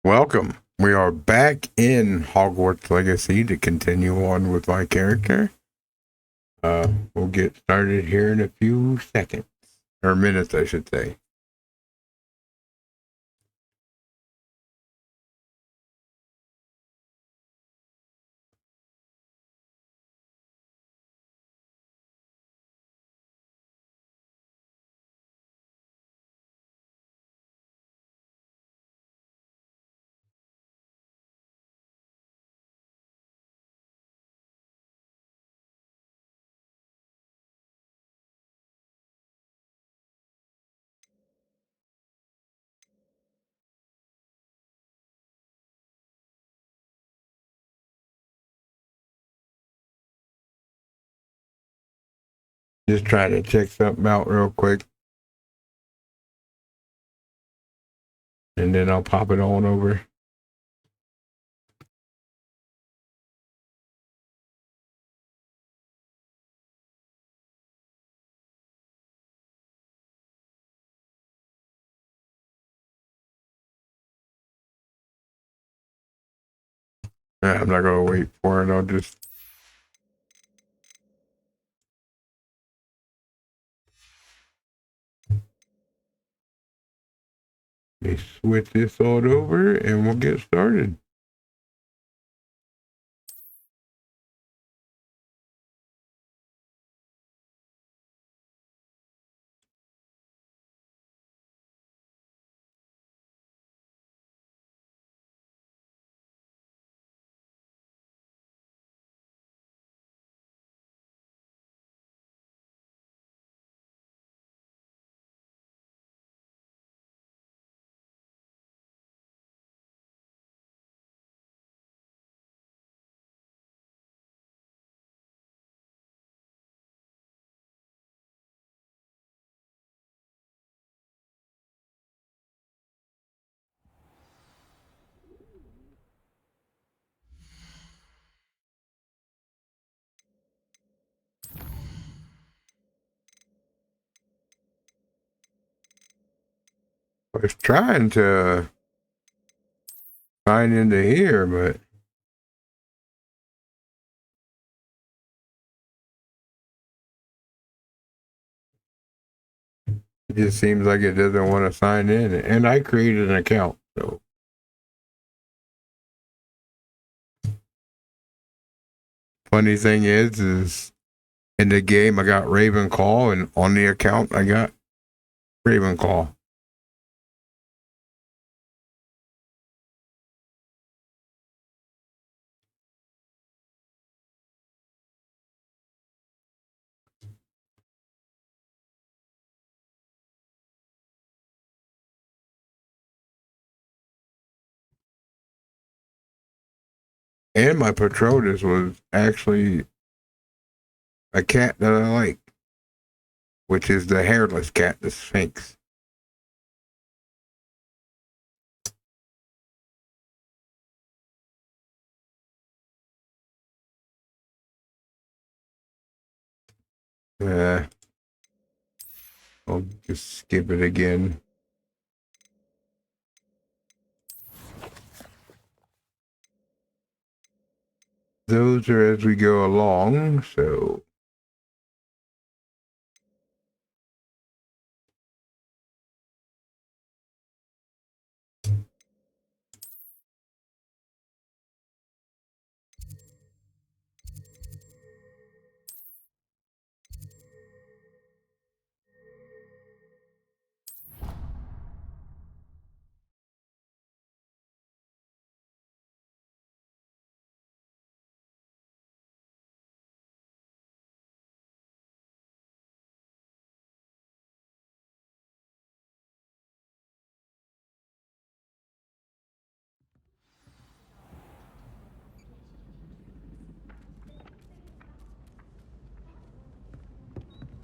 Welcome. We are back in Hogwarts Legacy to continue on with my character. We'll get started here in a few seconds, or minutes, I should say. Just trying to check something out real quick, and then I'll pop it on over. I'm not going to wait for it. I'll just. Let me switch this all over and we'll get started. I was trying to sign into here, but it just seems like it doesn't want to sign in. And I created an account, so. Funny thing is in the game I got Ravenclaw, and on the account I got Ravenclaw. And my Patronus was actually a cat that I like, which is the hairless cat, the Sphinx. Uh, I'll just skip it again. Those are as we go along, so.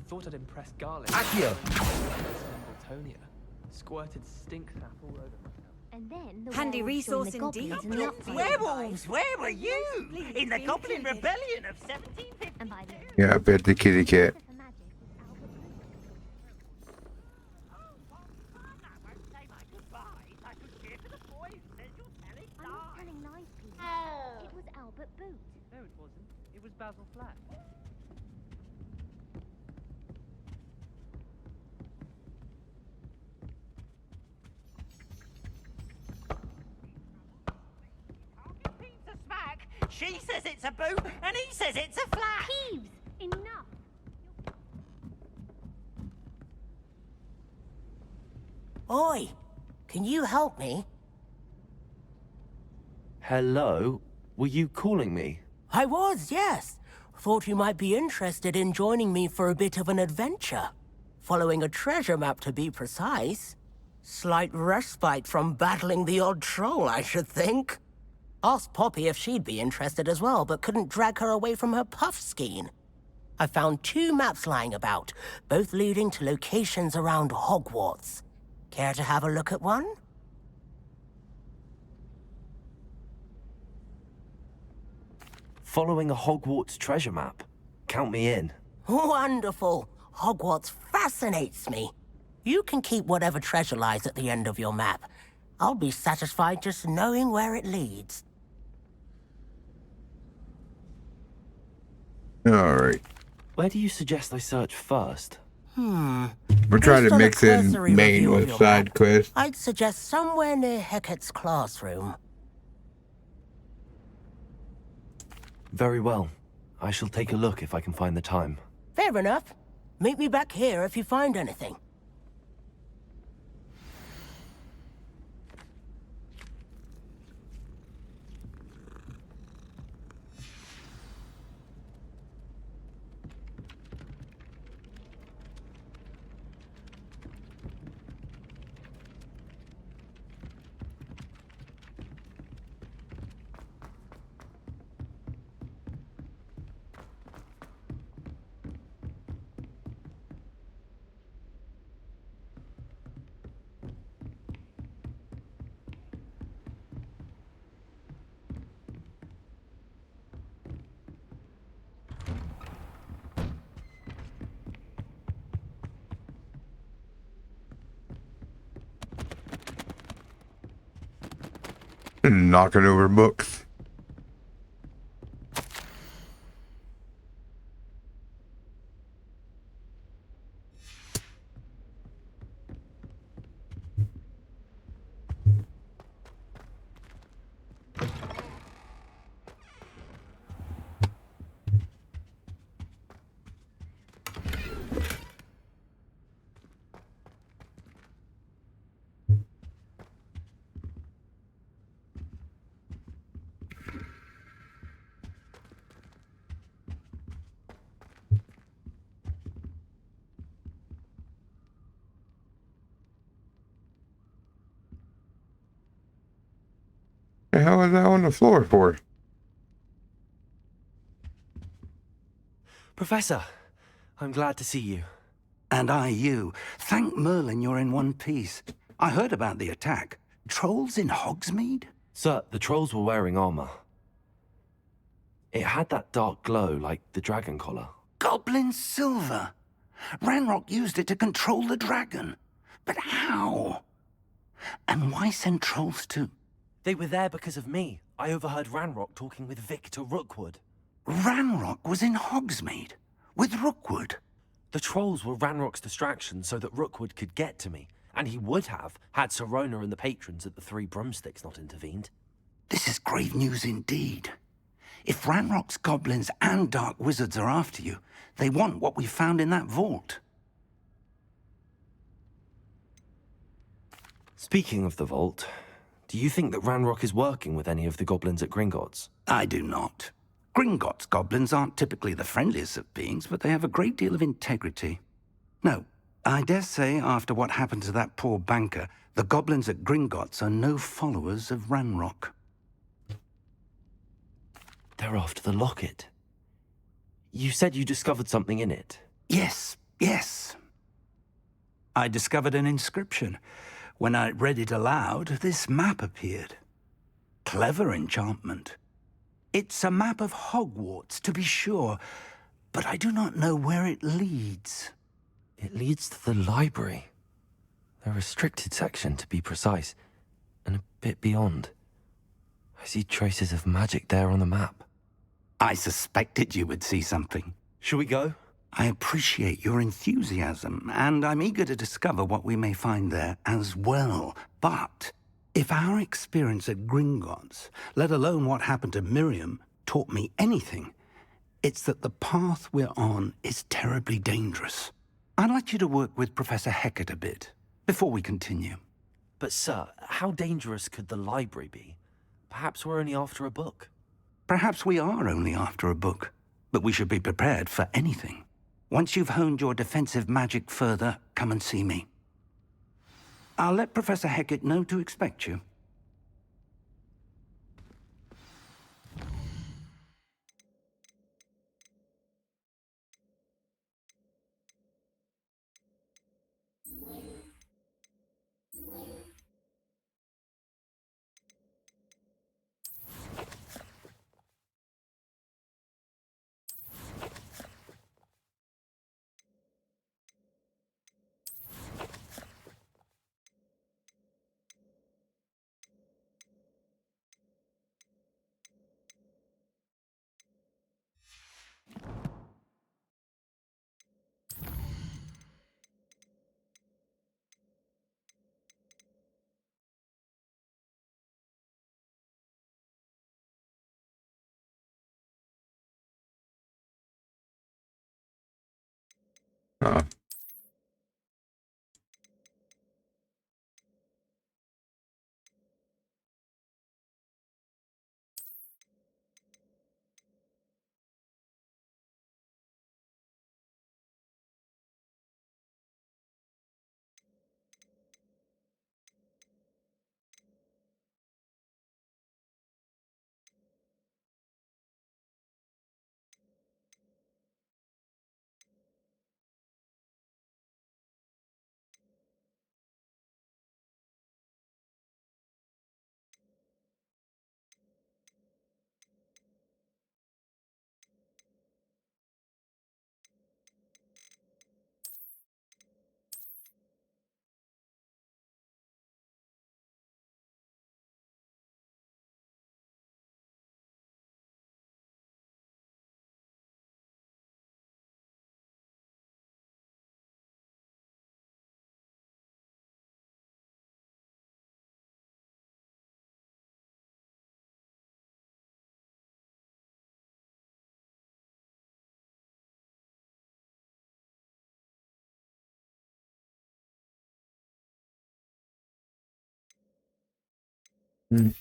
Thought I'd impress Garlic. Accio! Squirted stink sap all over myself. And then the Handy werewolves joined resource the goblins indeed. in the upside. Werewolves, where were you? Please In the be Goblin included. Rebellion of 1752. And by the end, Yeah, I bet the kitty cat. for magic was out with them. Oh, what fun! I won't say my goodbyes. I could cheer for the boy who says you're Albert Boot. No, it wasn't. It was Basil Flat. Pizza smack. She says it's a boot, and he says it's a flat. Peeves! Enough! Oi, can you help me? Hello? Were you calling me? I was, yes. Thought you might be interested in joining me for a bit of an adventure. Following a treasure map, to be precise. Slight respite from battling the odd troll, I should think. Asked Poppy if she'd be interested as well, but couldn't drag her away from her puff skein. I found 2 maps lying about, both leading to locations around Hogwarts. Care to have a look at one? Following a Hogwarts treasure map? Count me in. Wonderful. Hogwarts fascinates me. You can keep whatever treasure lies at the end of your map. I'll be satisfied just knowing where it leads. All right. Where do you suggest I search first? We're trying Based to on a mix in cursory main review of with your side map, quests. I'd suggest somewhere near Hecat's classroom. Very well. I shall take a look if I can find the time. Fair enough. Meet me back here if you find anything. Knocking over books. The hell is that on the floor for? Professor, I'm glad to see you. And I you. Thank Merlin you're in one piece. I heard about the attack. Trolls in Hogsmeade? Sir, the trolls were wearing armor. It had that dark glow like the dragon collar. Goblin silver. Ranrock used it to control the dragon. But how? And why send trolls too? They were there because of me. I overheard Ranrock talking with Victor Rookwood. Ranrock was in Hogsmeade with Rookwood. The trolls were Ranrock's distraction so that Rookwood could get to me. And he would have, had Sirona and the patrons at the Three Broomsticks not intervened. This is grave news indeed. If Ranrock's goblins and dark wizards are after you, they want what we found in that vault. Speaking of the vault, do you think that Ranrock is working with any of the goblins at Gringotts? I do not. Gringotts goblins aren't typically the friendliest of beings, but they have a great deal of integrity. No, I dare say after what happened to that poor banker, the goblins at Gringotts are no followers of Ranrock. They're after the locket. You said you discovered something in it. Yes. I discovered an inscription. When I read it aloud, this map appeared. Clever enchantment. It's a map of Hogwarts, to be sure, but I do not know where it leads. It leads to the library. The restricted section, to be precise, and a bit beyond. I see traces of magic there on the map. I suspected you would see something. Shall we go? I appreciate your enthusiasm, and I'm eager to discover what we may find there as well. But if our experience at Gringotts, let alone what happened to Miriam, taught me anything, it's that the path we're on is terribly dangerous. I'd like you to work with Professor Hecat a bit before we continue. But sir, how dangerous could the library be? Perhaps we're only after a book. Perhaps we are only after a book, but we should be prepared for anything. Once you've honed your defensive magic further, come and see me. I'll let Professor Hecat know to expect you. Uh, mm,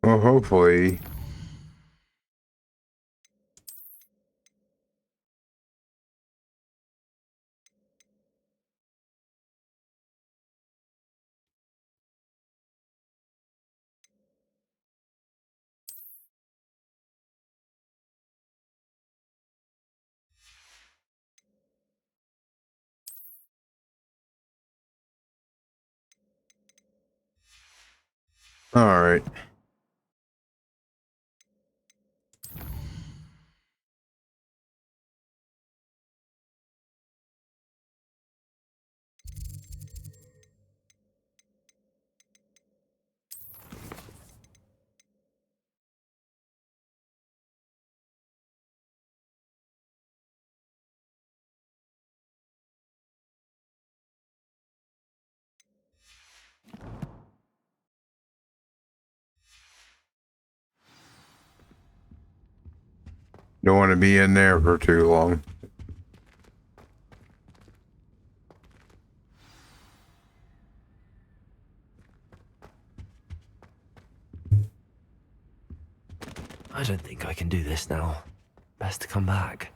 well, hopefully. All right. Don't want to be in there for too long. I don't think I can do this now. Best to come back.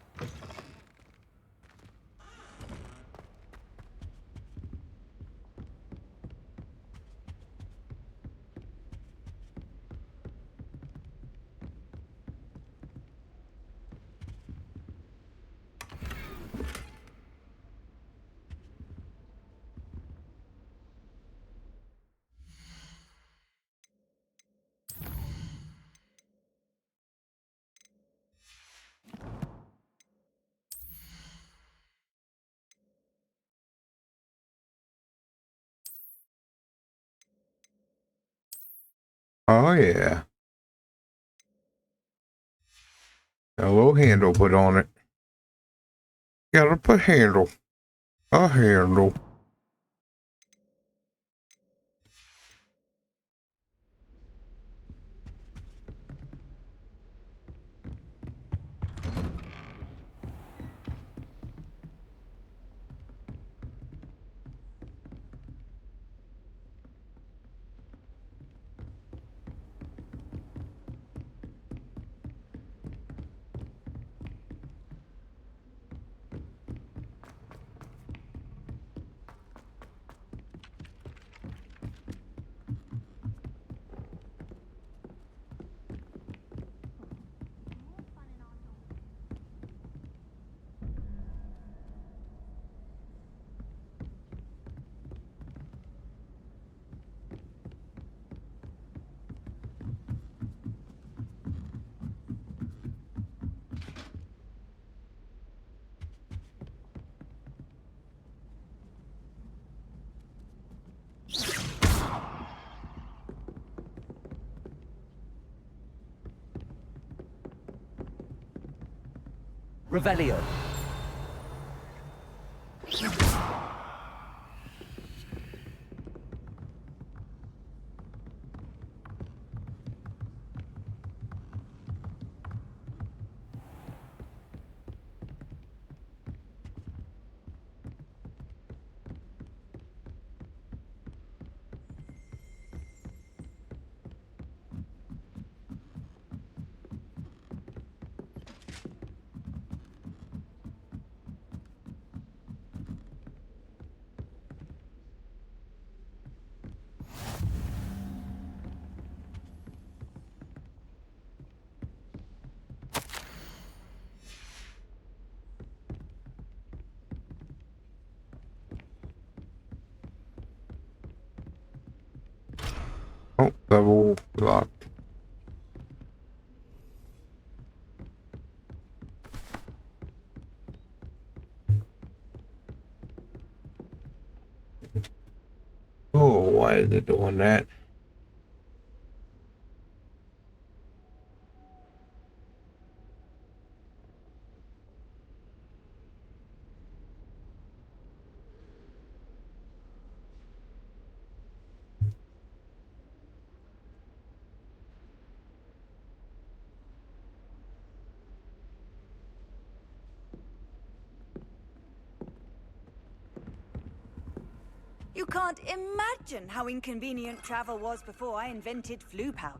Oh yeah. A little handle put on it. Gotta put handle. A handle. Revelio. Oh, level locked. Oh, why is it doing that? You can't imagine how inconvenient travel was before I invented flu powder.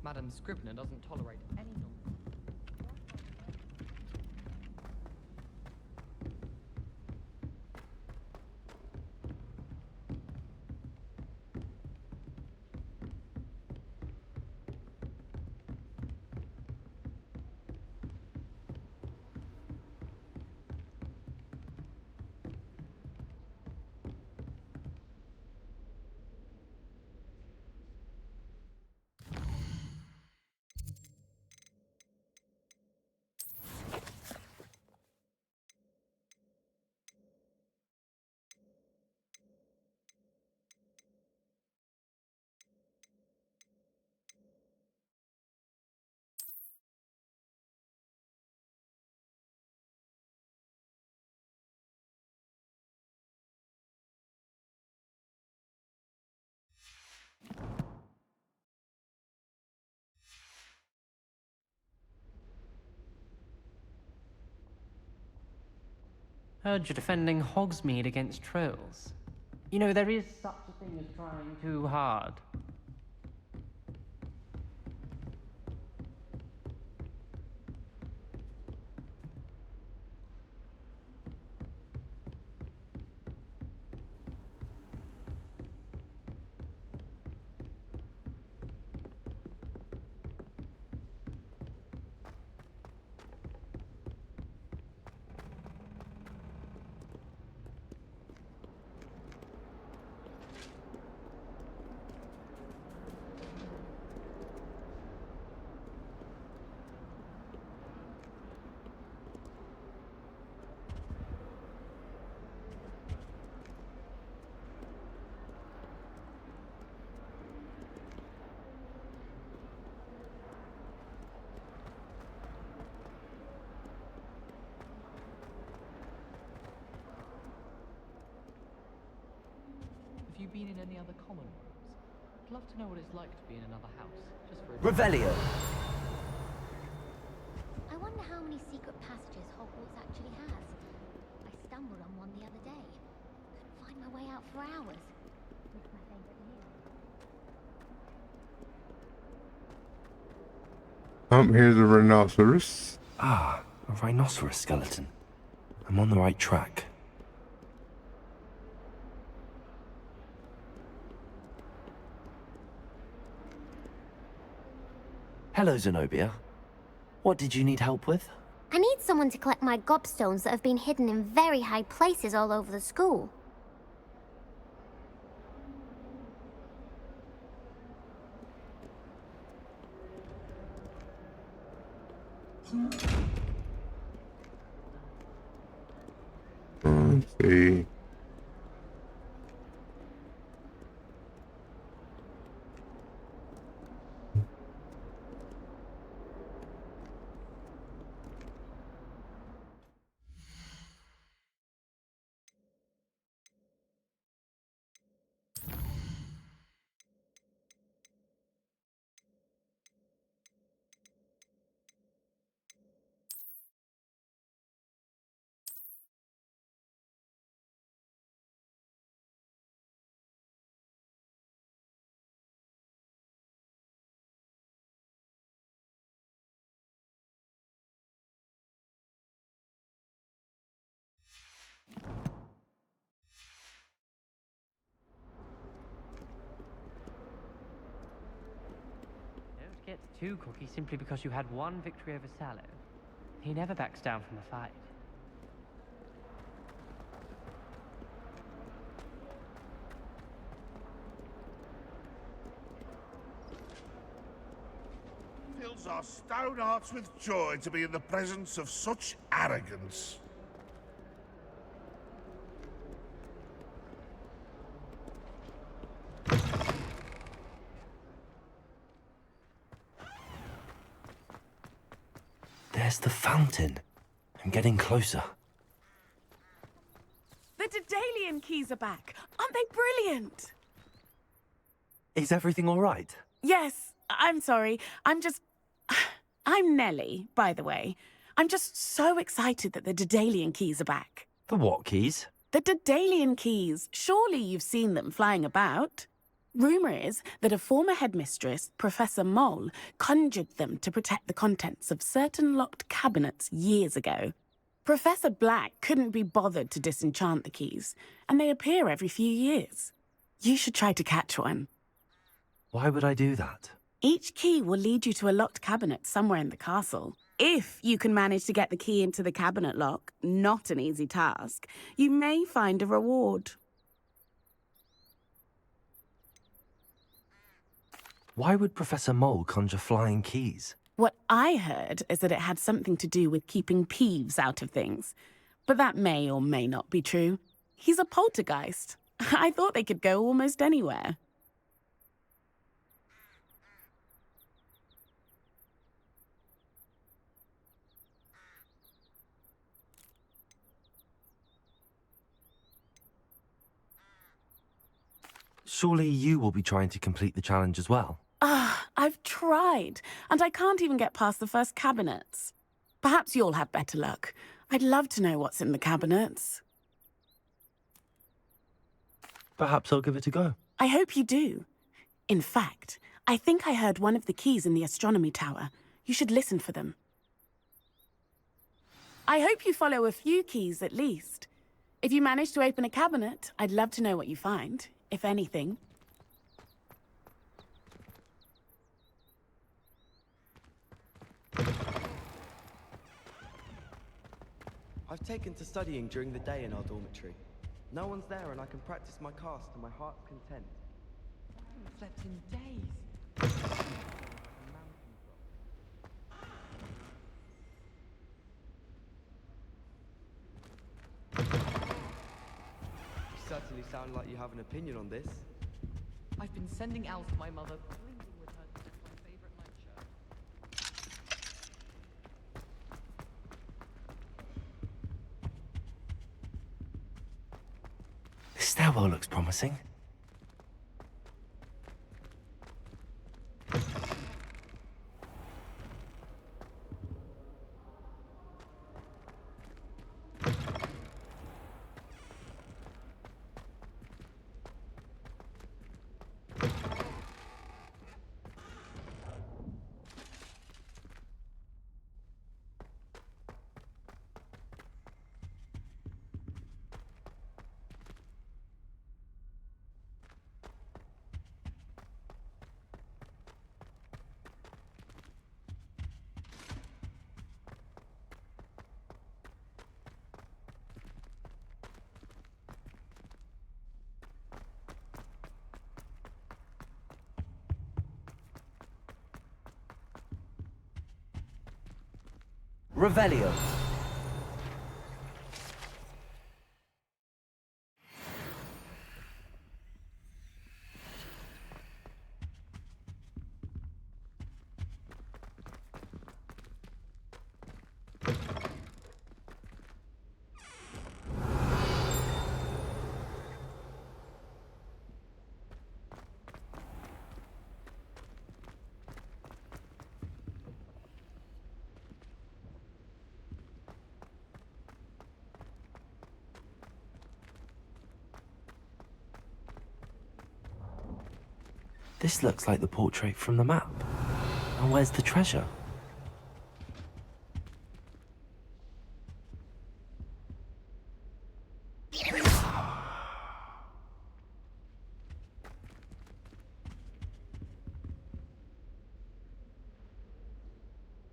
Madam Scrivener doesn't tolerate any nonsense. Heard you're defending Hogsmeade against trolls. You know, there is such a thing as trying too hard. Have you been in any other common rooms? I'd love to know what it's like to be in another house, just for a Revelio. I wonder how many secret passages Hogwarts actually has. I stumbled on one the other day. Couldn't find my way out for hours. It's my favorite here. Here's a rhinoceros. Ah, a rhinoceros skeleton. I'm on the right track. Hello, Zenobia. What did you need help with? I need someone to collect my gobstones that have been hidden in very high places all over the school. Let's see. Don't get too cocky simply because you had one victory over Sallow. He never backs down from a fight. Fills our stone hearts with joy to be in the presence of such arrogance. There's the fountain. I'm getting closer. The Daedalian keys are back. Aren't they brilliant? Is everything all right? Yes, I'm sorry. I'm Nellie, by the way. I'm just so excited that the Daedalian keys are back. The what keys? The Daedalian keys. Surely you've seen them flying about. Rumour is that a former headmistress, Professor Mole, conjured them to protect the contents of certain locked cabinets years ago. Professor Black couldn't be bothered to disenchant the keys, and they appear every few years. You should try to catch one. Why would I do that? Each key will lead you to a locked cabinet somewhere in the castle. If you can manage to get the key into the cabinet lock, not an easy task, you may find a reward. Why would Professor Mole conjure flying keys? What I heard is that it had something to do with keeping Peeves out of things. But that may or may not be true. He's a poltergeist. I thought they could go almost anywhere. Surely you will be trying to complete the challenge as well. I've tried, and I can't even get past the first cabinets. Perhaps you'll have better luck. I'd love to know what's in the cabinets. Perhaps I'll give it a go. I hope you do. In fact, I think I heard one of the keys in the astronomy tower. You should listen for them. I hope you follow a few keys at least. If you manage to open a cabinet, I'd love to know what you find, if anything. I've taken to studying during the day in our dormitory. No one's there and I can practice my cast to my heart's content. I haven't slept in days. You certainly sound like you have an opinion on this. I've been sending Al to my mother, pleading with her to get my favorite nightshirt. This stairwell looks promising. Revelio. This looks like the portrait from the map. And where's the treasure?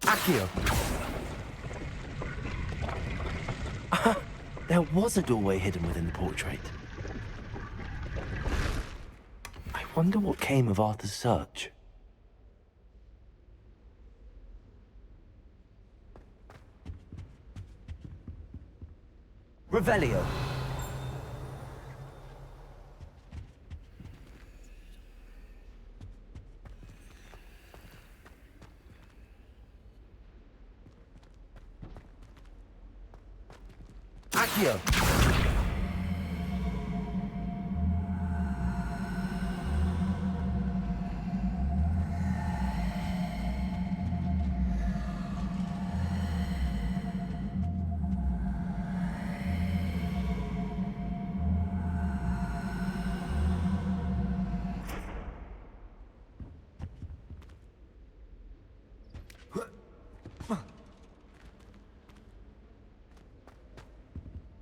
Accio! There was a doorway hidden within the portrait. I wonder what came of Arthur's search. Revelio. Accio.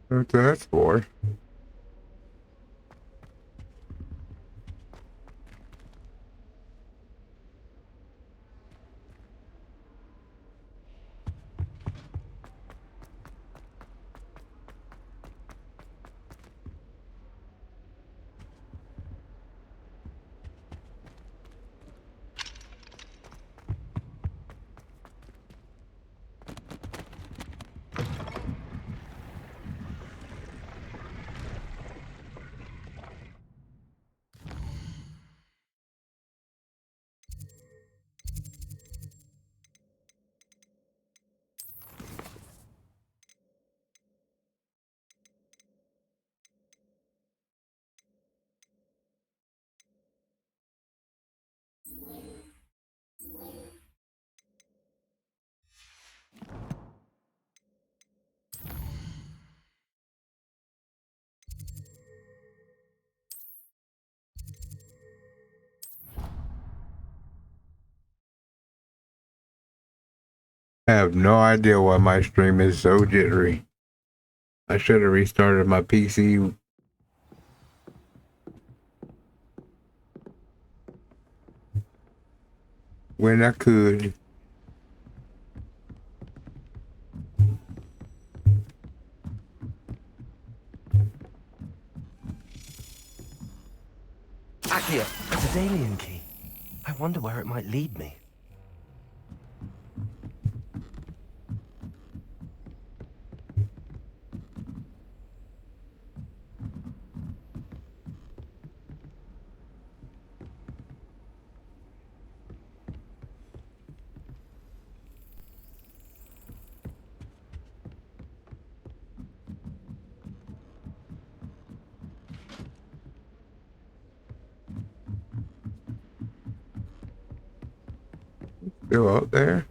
What that's for? I have no idea why my stream is so jittery. I should have restarted my PC when I could. Accio, a Daedalian key. I wonder where it might lead me. Still out there?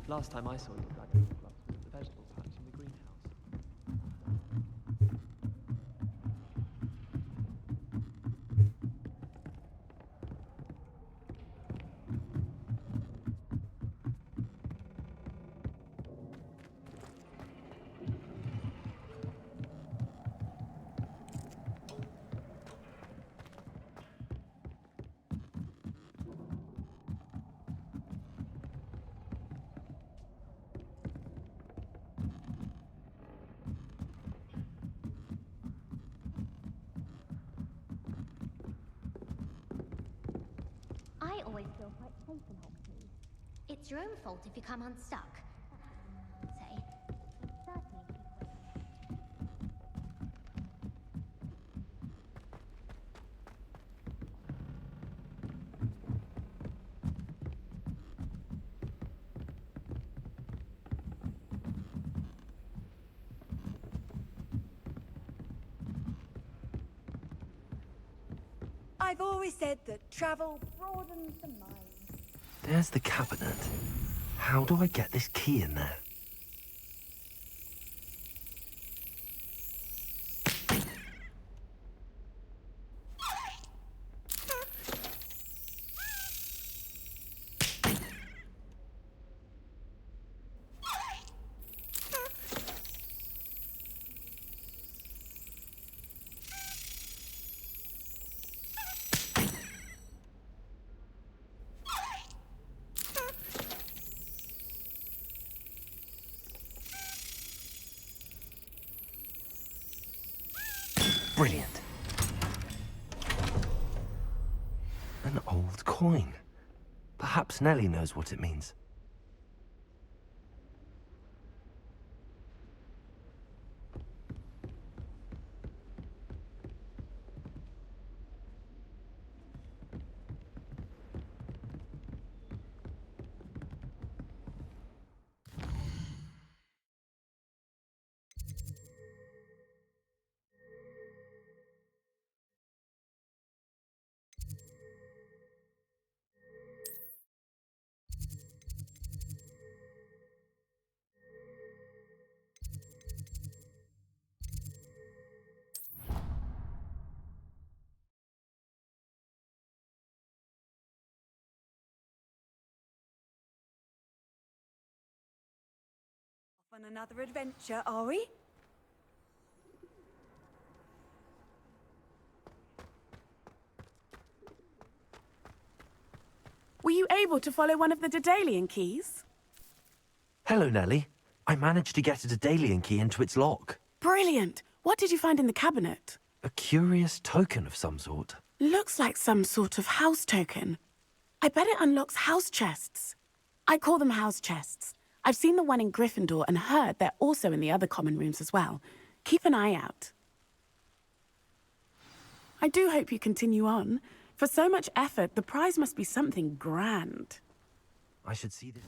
Last time I saw you, dragon clubs was at the vegetable patch in the greenhouse. I always feel quite safe in Hogsmeade. It's your own fault if you come unstuck. Say, certainly keep away. I've always said that travel broadens the mind. There's the cabinet. How do I get this key in there? Brilliant. An old coin. Perhaps Nellie knows what it means. Off on another adventure, are we? Were you able to follow one of the Daedalian keys? Hello, Nellie. I managed to get a Daedalian key into its lock. Brilliant. What did you find in the cabinet? A curious token of some sort. Looks like some sort of house token. I bet it unlocks house chests. I call them house chests. I've seen the one in Gryffindor and heard they're also in the other common rooms as well. Keep an eye out. I do hope you continue on. For so much effort, the prize must be something grand. I should see this.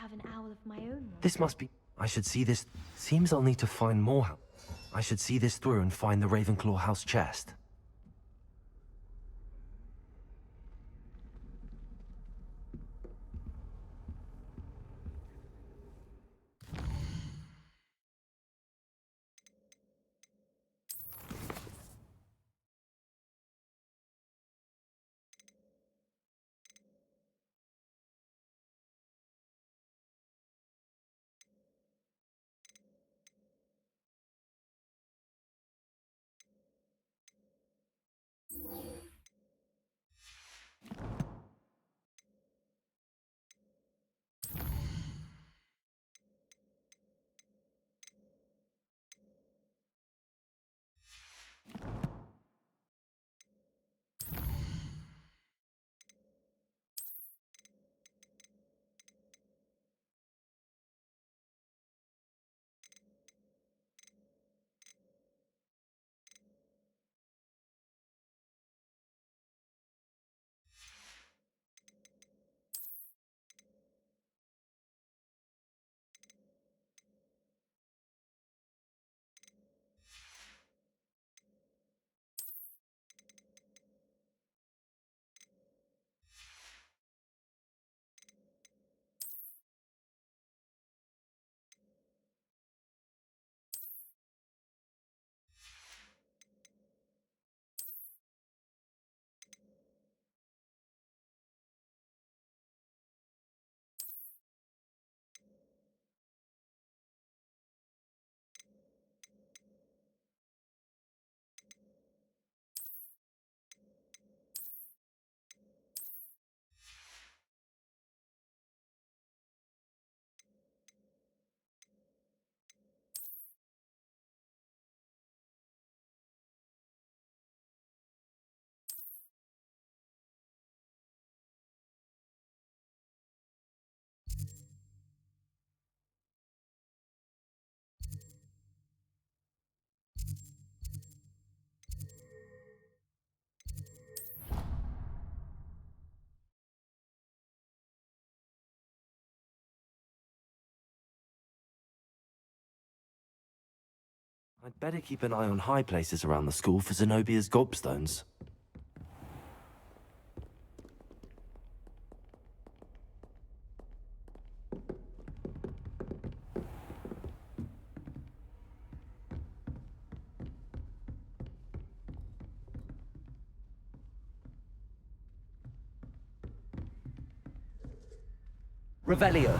have an owl of my own. This must be... I should see this... Seems I'll need to find more. I should see this through and find the Ravenclaw house chest. I'd better keep an eye on high places around the school for Zenobia's gobstones. Revelio.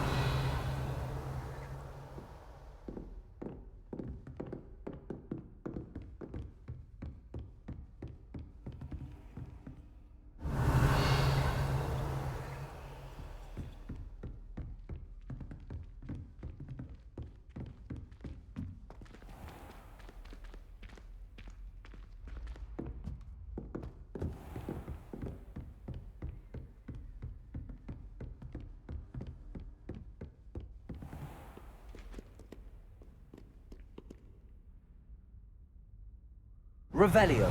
Revelio.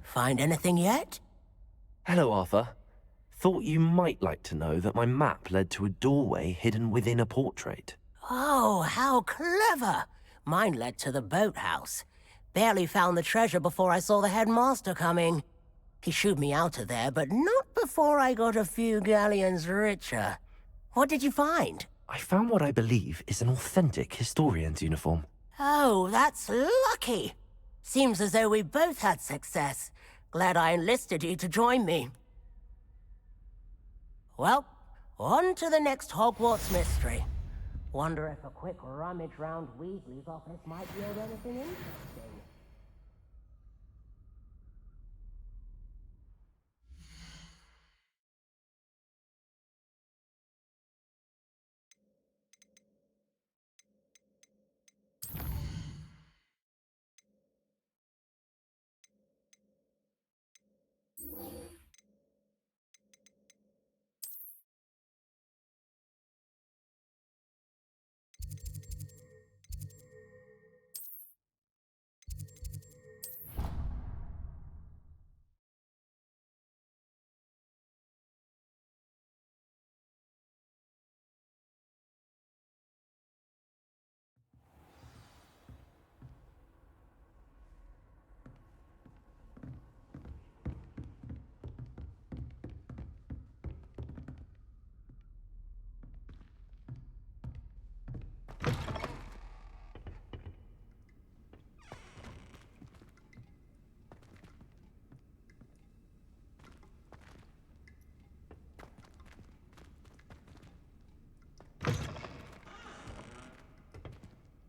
Find anything yet? Hello, Arthur. Thought you might like to know that my map led to a doorway hidden within a portrait. Oh, how clever! Mine led to the boathouse. Barely found the treasure before I saw the headmaster coming. He shooed me out of there, but not before I got a few galleons richer. What did you find? I found what I believe is an authentic historian's uniform. Oh, that's lucky. Seems as though we both had success. Glad I enlisted you to join me. Well, on to the next Hogwarts mystery. Wonder if a quick rummage round Weasley's office might yield anything interesting.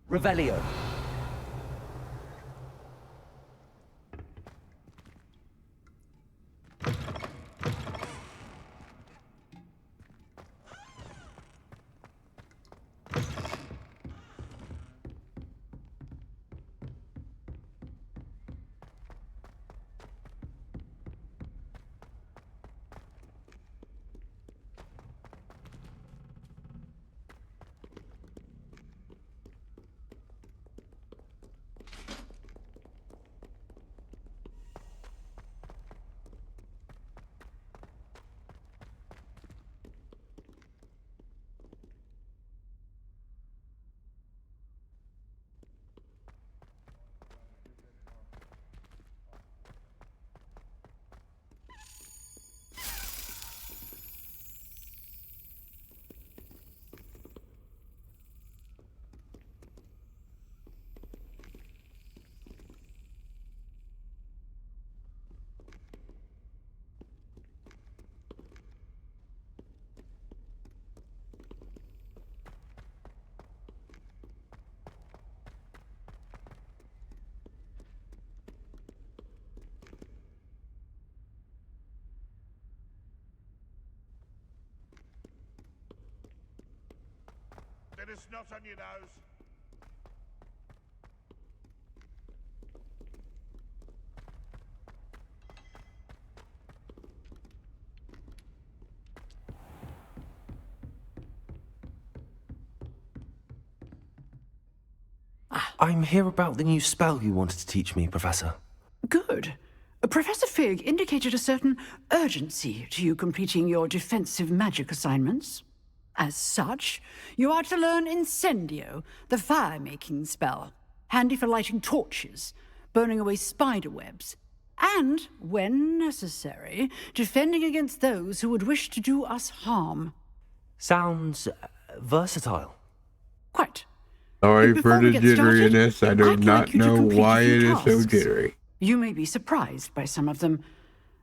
Revelio. Bit of snot on your nose. I'm here about the new spell you wanted to teach me, Professor. Good. Professor Fig indicated a certain urgency to you completing your defensive magic assignments. As such, you are to learn Incendio, the fire-making spell, handy for lighting torches, burning away spider webs, and, when necessary, defending against those who would wish to do us harm. Sounds versatile. Quite. Sorry for Before we the get started, jitteriness. I do I'd not like you to know complete a why few it is so tasks. jittery. You may be surprised by some of them.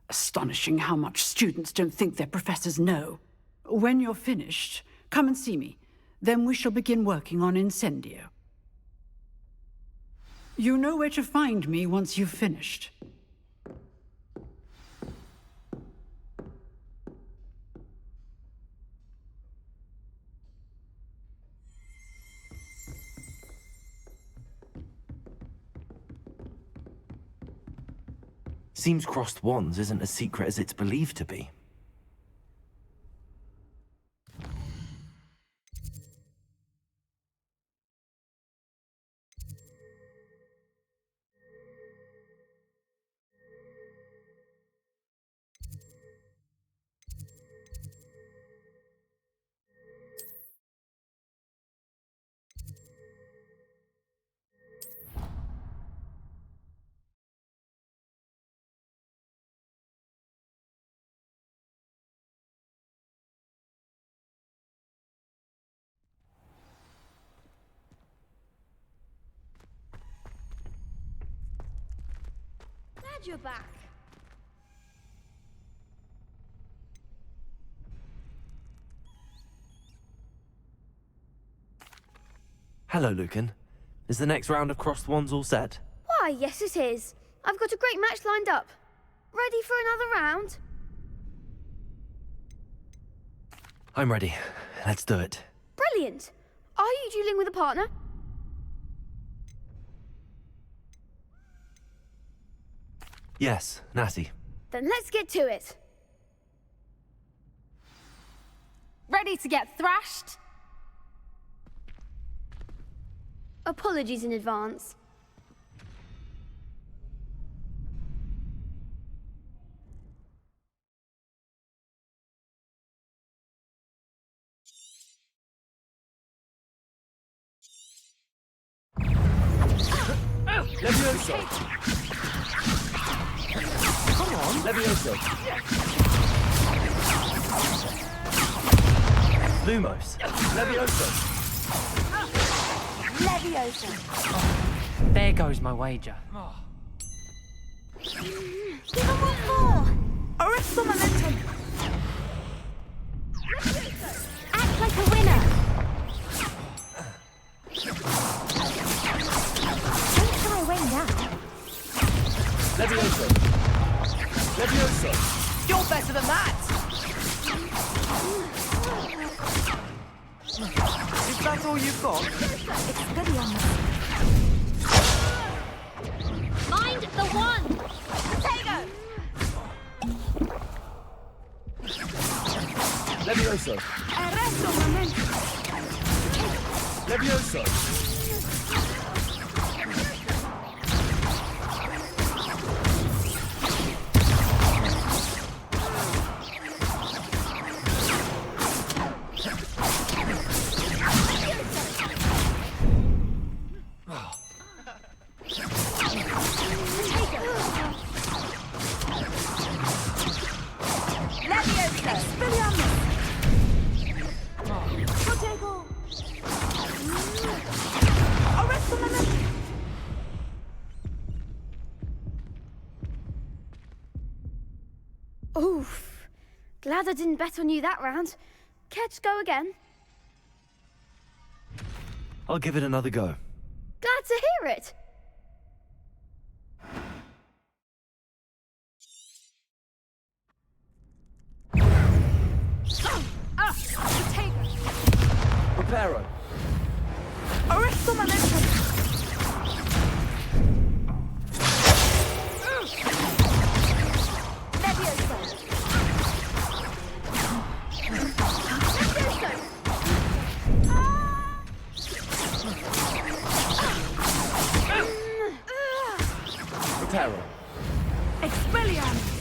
Astonishing how much students don't think their professors know. When you're finished, come and see me. Then we shall begin working on Incendio. You know where to find me once you've finished. Seems crossed wands isn't as secret as it's believed to be. you're back. Hello, Lucan. Is the next round of Crossed Wands all set? Why, yes it is. I've got a great match lined up. Ready for another round? I'm ready. Let's do it. Brilliant. Are you dueling with a partner? Yes, Natty. Then let's get to it. Ready to get thrashed? Apologies in advance. Levioso! Come on! Levioso! Lumos! Levioso! Oh, there goes my wager. Give him what for! Arresto momentum! Act like a winner! Don't try away now. Levioso! Levioso! You're better than that! Is that all you've got? Expelliarmus. Mind the one! Potato! Levioso! Arresto momentum. Levioso! Oof. Glad I didn't bet on you that round. Care to go again? I'll give it another go. Glad to hear it. Reparo! Arresto momentum! Reparo! Expelliarmus!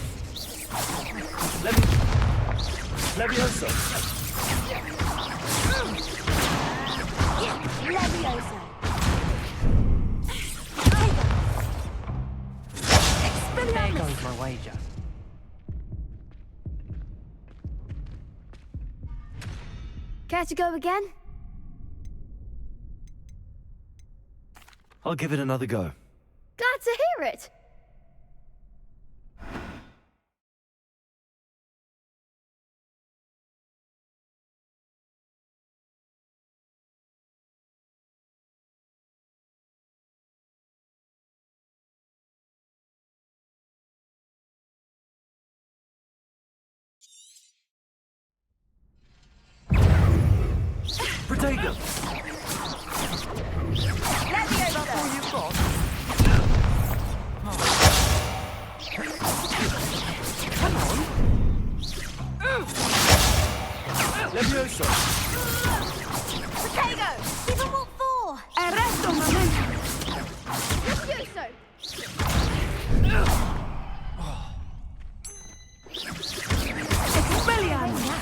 Levioso! Leviosa. There goes my wager. Care to go again? I'll give it another go. Glad to hear it. Protego! All you've got? Come on! Levioso! Potato! Give him what for? Arresto momentum! Levioso. Expelliarmus!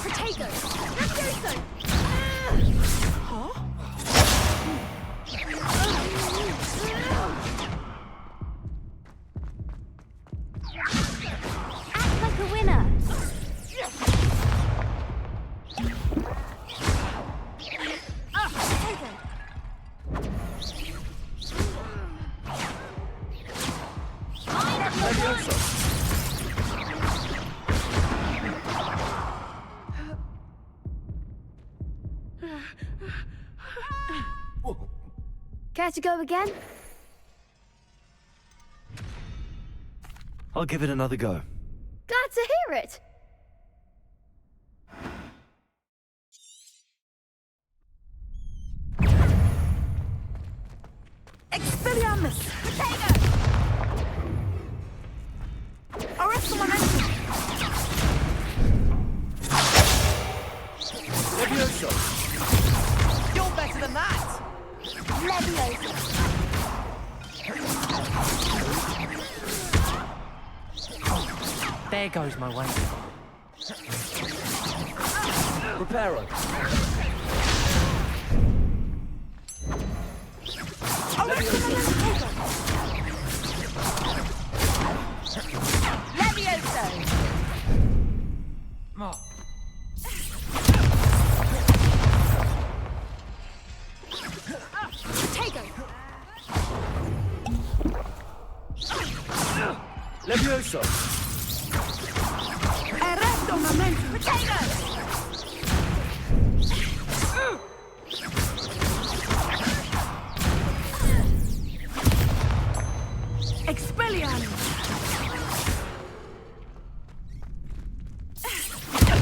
Potato. Levioso. Act like a winner. Potato. Care to go again? I'll give it another go. Glad to hear it. Expelliarmus! Potato! Arrest momentum! Levioso! You're better than that! Leviosa. There goes my wager. Reparo! Levioso! Potato. Levioso! Erecto momentum! Potato! Expelliarmus!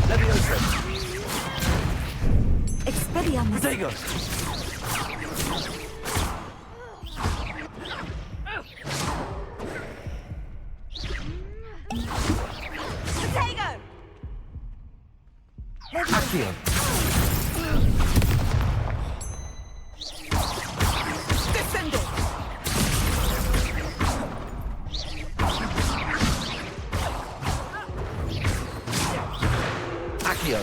Levioso! Expelliarmus! Potato! Potato! Accio! Descendo! Accio!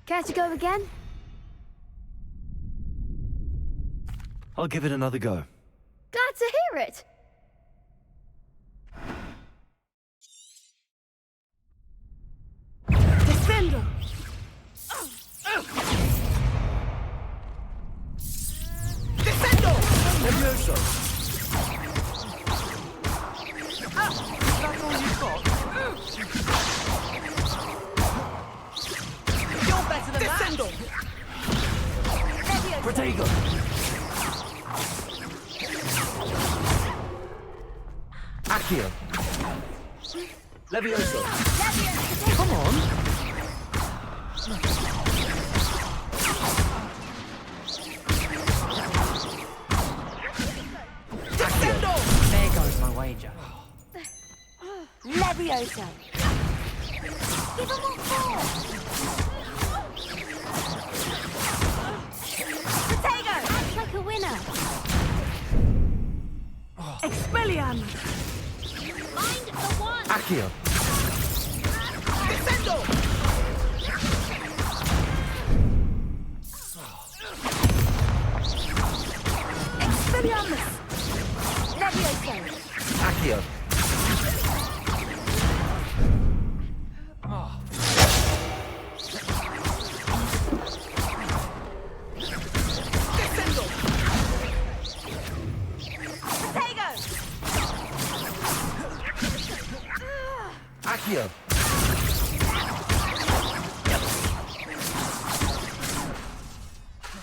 Care to go again? I'll give it another go. Glad to hear it. Descendo! Descendo! Levioso! That's all you've got? You're better than Descendo! that! Potato! Accio! Levioso! Come on. Descendo! There goes my wager. Leviosa. Give him what for. Potato! Act like a winner. Expelliarmus! Mind the one. Accio! Descendo! Expelliarmus! Leviosa. Accio! Descendo! Potato! Accio!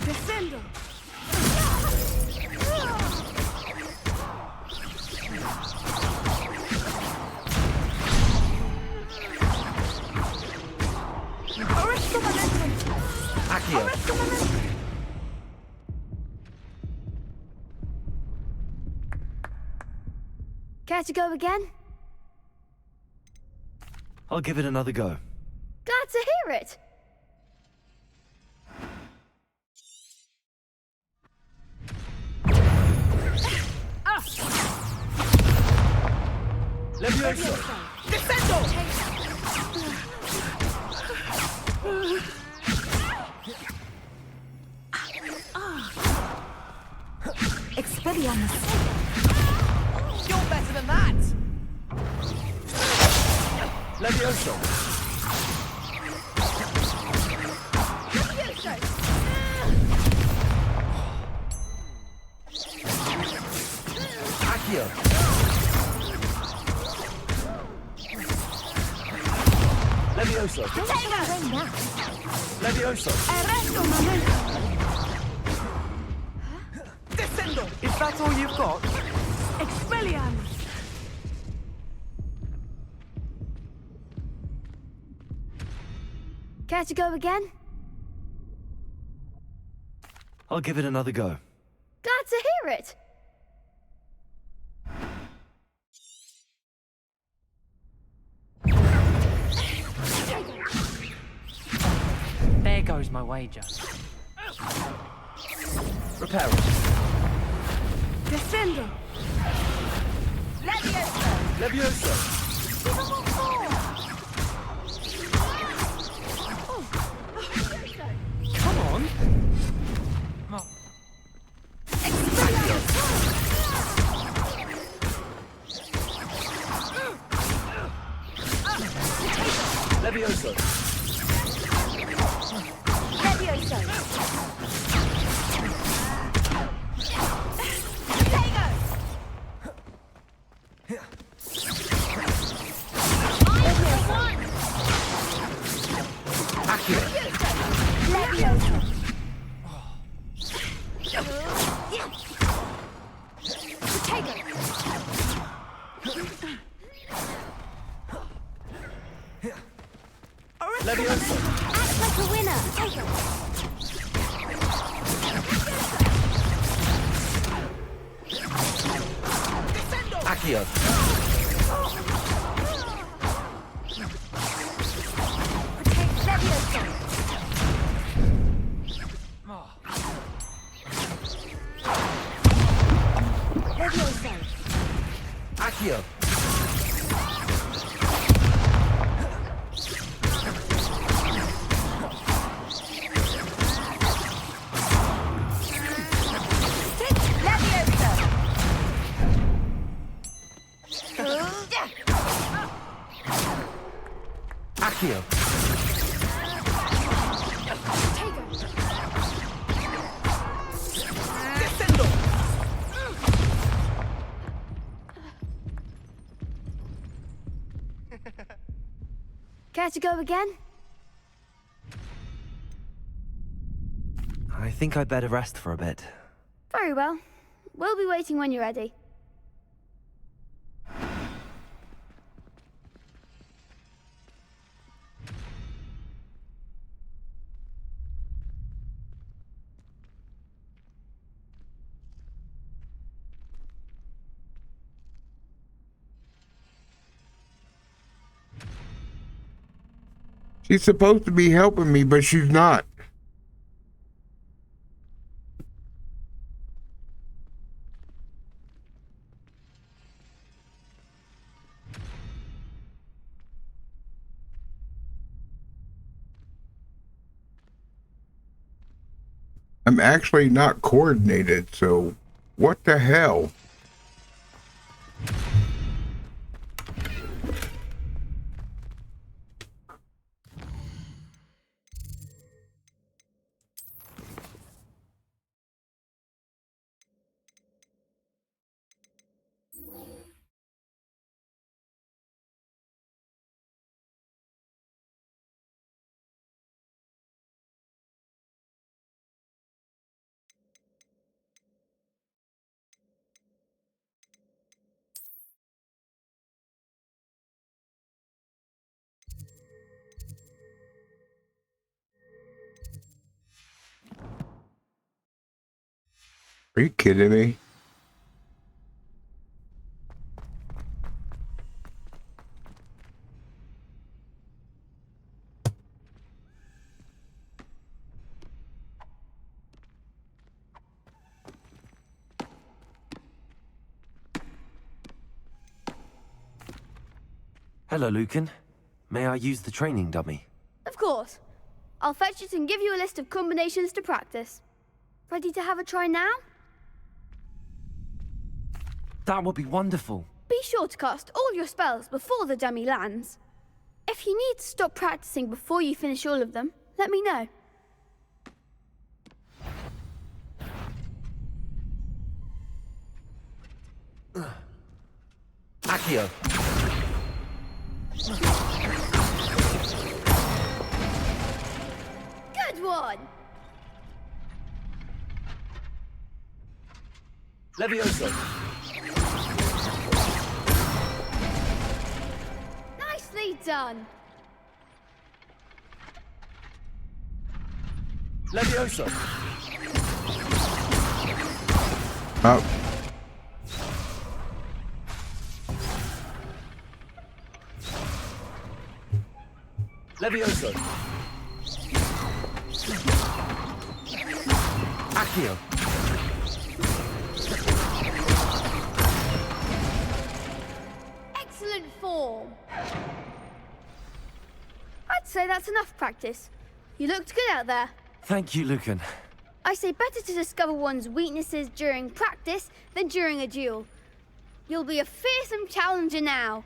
Descendo! Arresto momentum! Accio! Arresto momentum! Care to go again? I'll give it another go. Glad to hear it. Levioso! Descendo! Expelliarmus! You're better than that! Levioso! Accio. Levioso. Levioso. Arresto un momento. Descendo. Is that all you've got? Expelliarmus. Care to go again? I'll give it another go. Glad to hear it. There goes my wager. Repair it. Descendo. Levioso. Levioso. Come on. Levioso. Levioso. Act like a winner. Accio. Accio. Accio. Descendo. Care to go again? I think I'd better rest for a bit. Very well. We'll be waiting when you're ready. She's supposed to be helping me, but she's not. I'm actually not coordinated, so what the hell? Are you kidding me? Hello, Lucan. May I use the training dummy? Of course. I'll fetch it and give you a list of combinations to practice. Ready to have a try now? That would be wonderful. Be sure to cast all your spells before the dummy lands. If you need to stop practicing before you finish all of them, let me know. Ugh. Accio. Good one! Levioso. Nicely done! Levioso. Up. Levioso. Accio. Excellent form! I'd say that's enough practice. You looked good out there. Thank you, Lucan. I say better to discover one's weaknesses during practice than during a duel. You'll be a fearsome challenger now.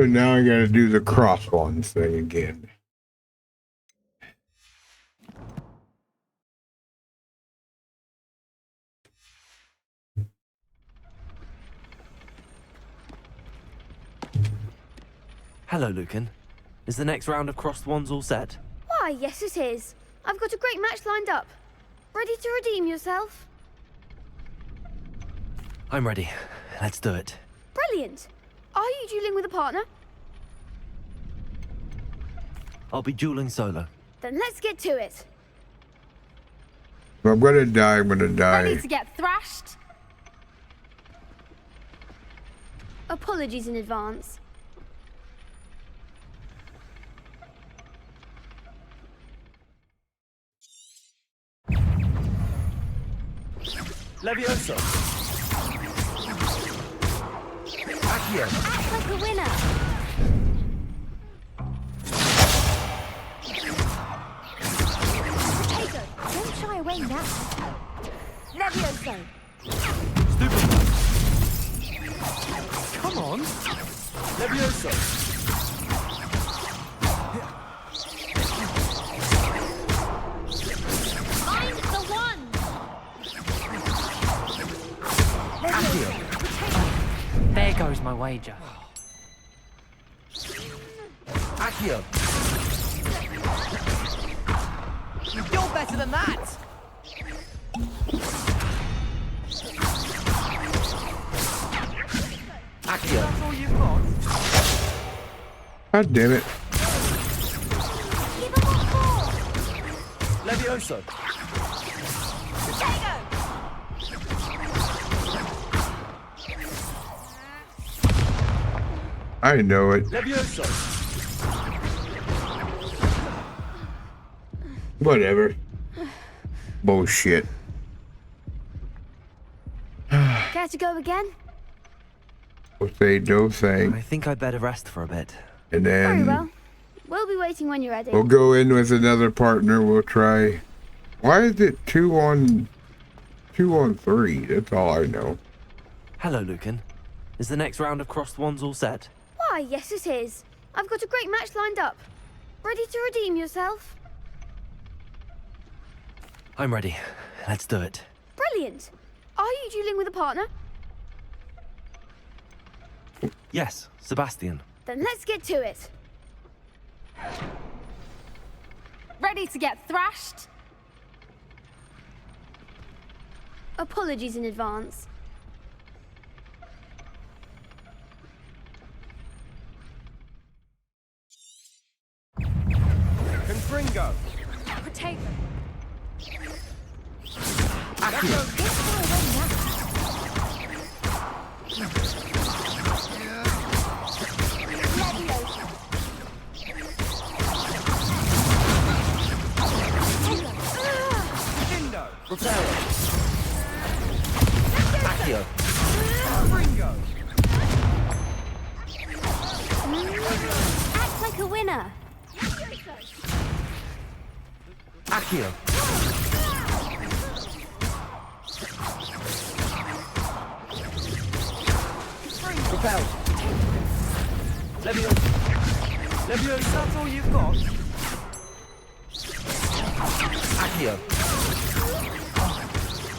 So now I gotta do the cross ones thing again. Hello, Lucan. Is the next round of crossed wands all set? Why, yes it is. I've got a great match lined up. Ready to redeem yourself? I'm ready. Let's do it. Brilliant. Are you dueling with a partner? I'll be dueling solo. Then let's get to it. If I'm gonna die, I'm gonna die. Ready to get thrashed? Apologies in advance. Levioso. Accio. Act like a winner. Potato, don't shy away now. Levioso. Stupid. Come on. Levioso. Find the one. Accio. There goes my wager. Accio. You're better than that! Accio. That's all you've got? God damn it. Give him a four. Levioso. Potato! I know it. Levioso. Whatever. Bullshit. Care to go again? We'll say no thing. I think I'd better rest for a bit. And Very then well. We'll be waiting when you're ready. we'll go in with another partner. We'll try. Why is it 2-on-3? That's all I know. Hello, Lucan. Is the next round of crossed wands all set? Why, yes it is. I've got a great match lined up. Ready to redeem yourself? I'm ready. Let's do it. Brilliant. Are you dueling with a partner? Yes, Sebastian. Then let's get to it. Ready to get thrashed? Apologies in advance. Confringo. Potato. Accio. Dindo. Mortero! Accio! Act like a winner. Accio! Repel! Leviosa! Leviosa, that's all you've got? Accio!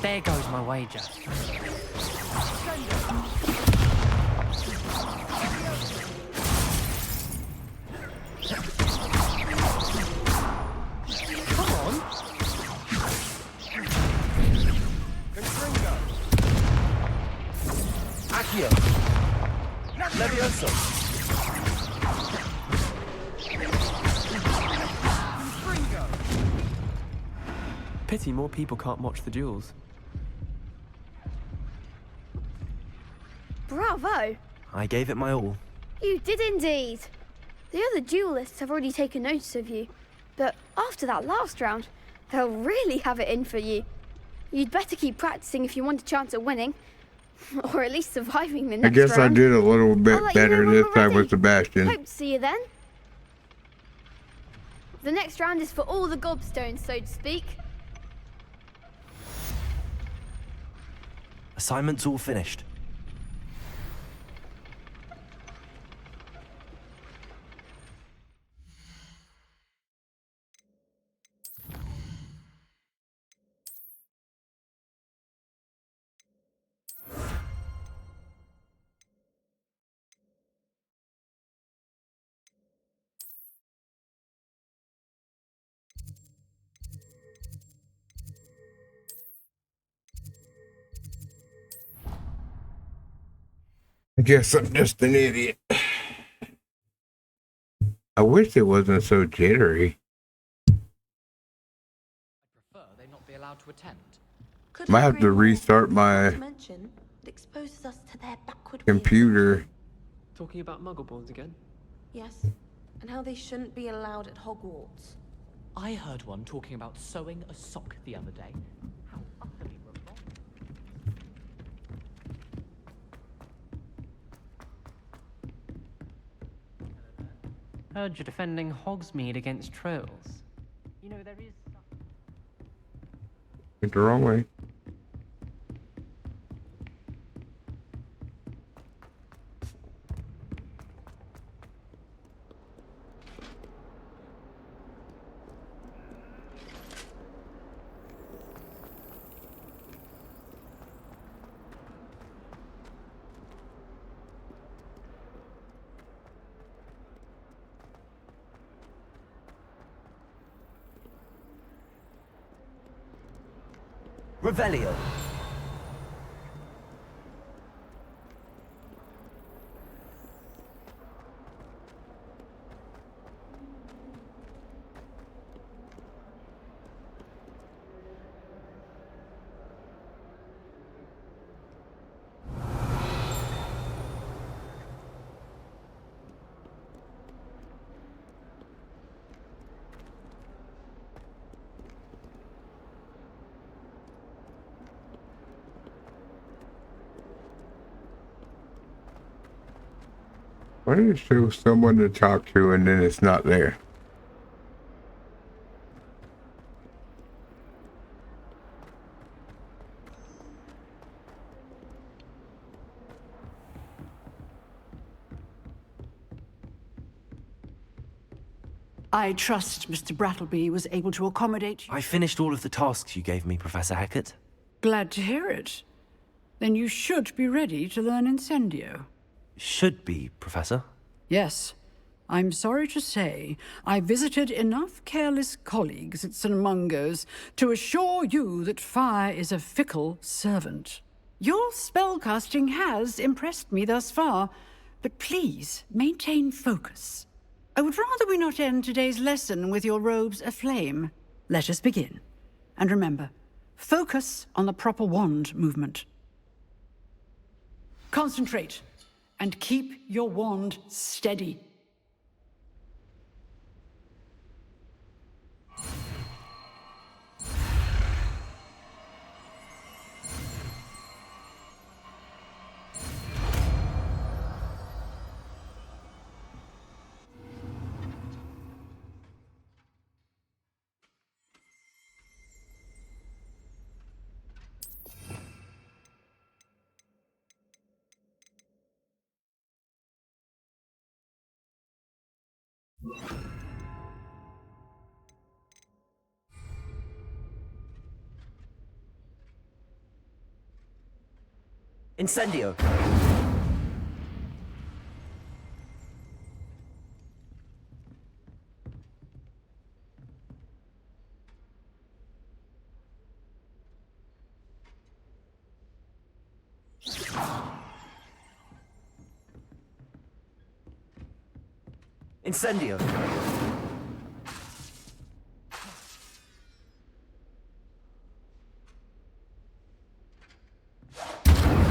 There goes my wager. Come on! Confringo! Accio! Leviosa! Confringo! Pity more people can't watch the duels. Bravo! I gave it my all. You did indeed. The other duelists have already taken notice of you, but after that last round, they'll really have it in for you. You'd better keep practicing if you want a chance at winning, or at least surviving the I next guess round. I did a little bit I'll let you know better when this we're time ready. with Sebastian. Hope to see you then. The next round is for all the gobstones, so to speak. Assignment's all finished. I guess I'm just an idiot. I wish it wasn't so jittery. Prefer they not be allowed to attend. Might have to restart my It exposes us to their backward computer. Talking about Muggleborns again? Yes, and how they shouldn't be allowed at Hogwarts. I heard one talking about sewing a sock the other day. How utterly revolting. Heard you're defending Hogsmeade against trolls. You know, there is... Went the wrong way. Revelio. Why do you show someone to talk to and then it's not there? I trust Mr. Brattleby was able to accommodate you. I finished all of the tasks you gave me, Professor Hackett. Glad to hear it. Then you should be ready to learn Incendio. Should be, Professor. Yes. I'm sorry to say, I visited enough careless colleagues at St. Mungo's to assure you that fire is a fickle servant. Your spellcasting has impressed me thus far, but please maintain focus. I would rather we not end today's lesson with your robes aflame. Let us begin. And remember, focus on the proper wand movement. Concentrate, and keep your wand steady. Incendio! Incendio!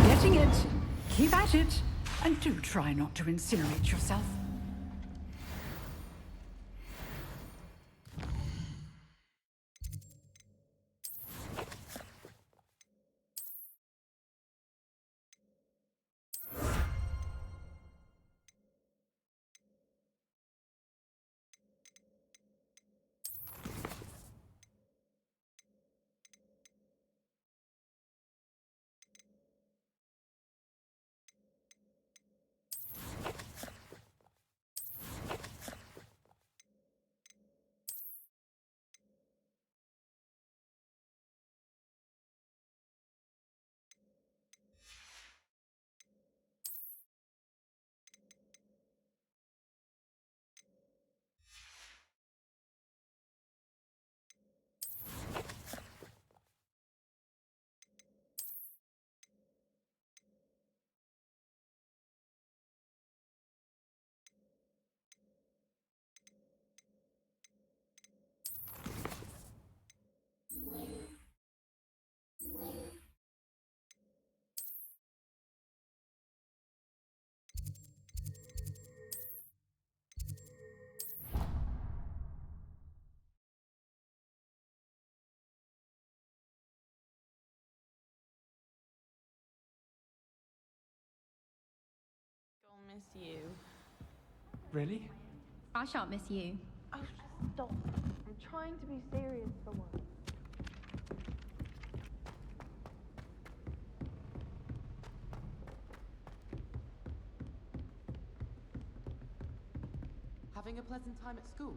Getting it. Keep at it. And do try not to incinerate yourself. I'll miss you. Really? I shan't miss you. Oh, stop. I'm trying to be serious for once. Having a pleasant time at school?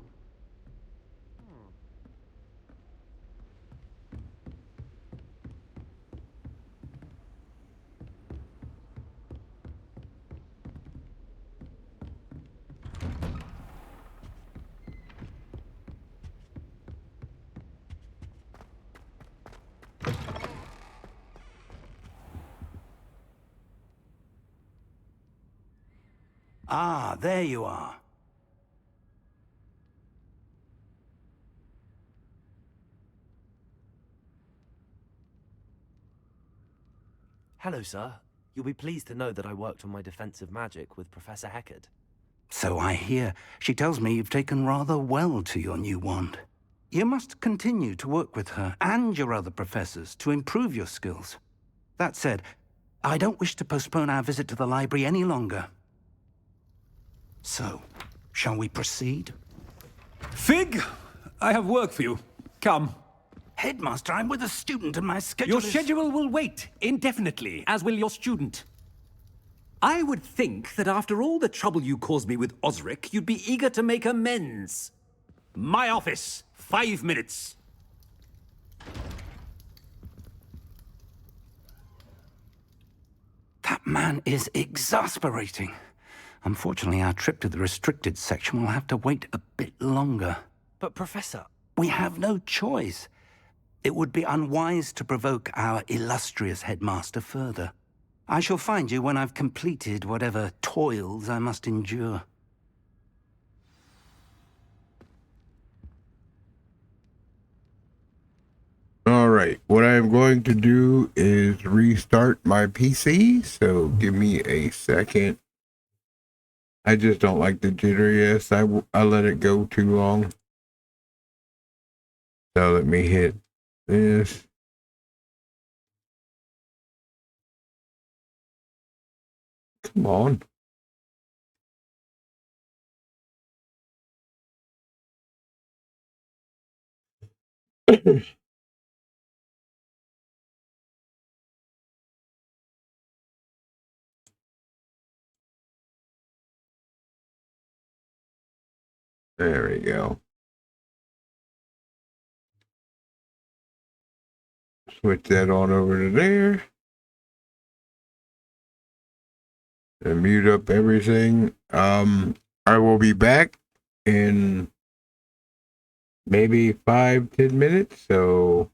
Ah, there you are. Hello, sir. You'll be pleased to know that I worked on my defensive magic with Professor Heckard. So I hear. She tells me you've taken rather well to your new wand. You must continue to work with her and your other professors to improve your skills. That said, I don't wish to postpone our visit to the library any longer. So, shall we proceed? Fig, I have work for you. Come. Headmaster, I'm with a student and my schedule Your is... schedule will wait indefinitely, as will your student. I would think that after all the trouble you caused me with Osric, you'd be eager to make amends. My office, 5 minutes. That man is exasperating. Unfortunately, our trip to the restricted section will have to wait a bit longer. But, Professor... We have no choice. It would be unwise to provoke our illustrious headmaster further. I shall find you when I've completed whatever toils I must endure. All right, what I'm going to do is restart my PC, so give me a second. I just don't like the jitteriness. I let it go too long. So let me hit this. Come on. There we go. Switch that on over to there. And mute up everything. I will be back in maybe 5-10 minutes. So